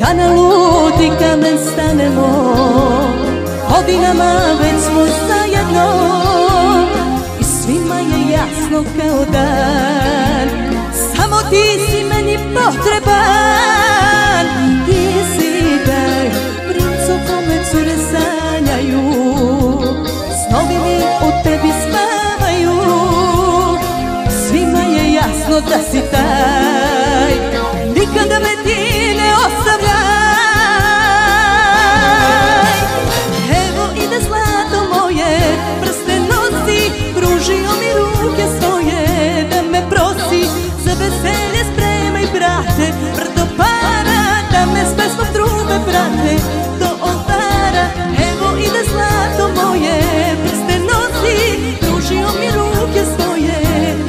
da na ludi kamen stanemo. Godinama već smo zajedno i svima je jasno kao dan. Samo ti si meni potreban. Ti si taj princ o kome cure sanjaju. Snovi mi u tebi spavaju. Svima je jasno da si taj. Nikada me ti ne ostavljaj. Evo ide zlato moje, prste nosi, pružio mi ruke svoje da me prosi. Za veselje spremaj brate, brdo para, da me s pesmom trube prate do oltara. Evo ide zlato moje, prste nosi, pružio mi ruke svoje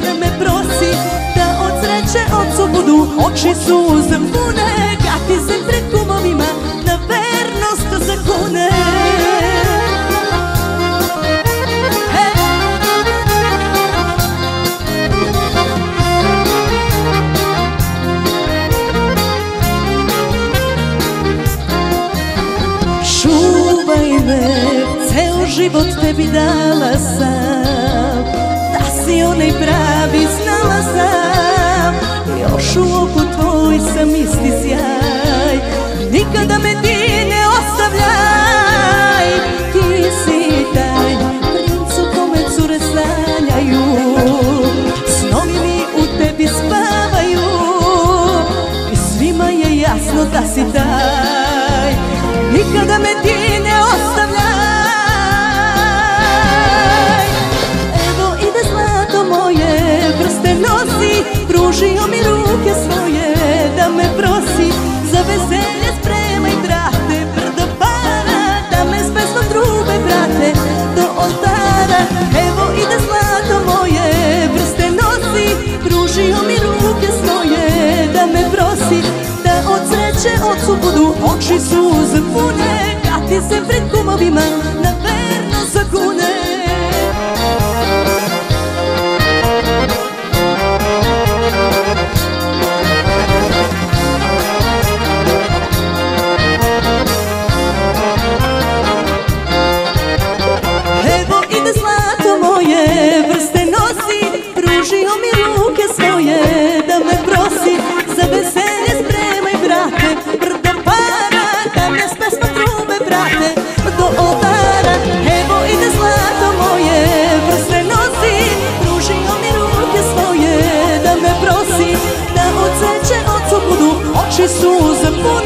da me prosi. Da od sreće ocu budu oči suze pune, kad ti se pred kumovima na vernost zakune. Čuvaj me, ceo život tebi dala sam. Da si onaj pravi znala sam. Još u oku tvoj sam isti sjaj. Nikada me ti ne ostavljaj. Ti si taj princ o kome cure sanjaju. Snovi mi u tebi spavaju. I svima je jasno da si taj. Nikada me ti ne ostavljaj. Evo ide zlato moje, prste nosi, pružio mi ruke svoje da me prosi. Za veselje spremaj brate, brdo para, da me s pesmom trube prate do oltara. Evo ide zlato moje, prste nosi, pružio mi ruke svoje da me prosi. Da od sreće ocu budu oči suze pune, kad ti se pred kumovima na vernost zakune. Evo ide zlato moje, prste nosi, pružio mi ruke svoje da me prosi. Za veselje spremaj brate, brdo para, da me s pesmom trube prate do oltara. Evo ide zlato moje, prste nosi, pružio mi ruke svoje da me prosi. Da od sreće ocu budu oči suze pune.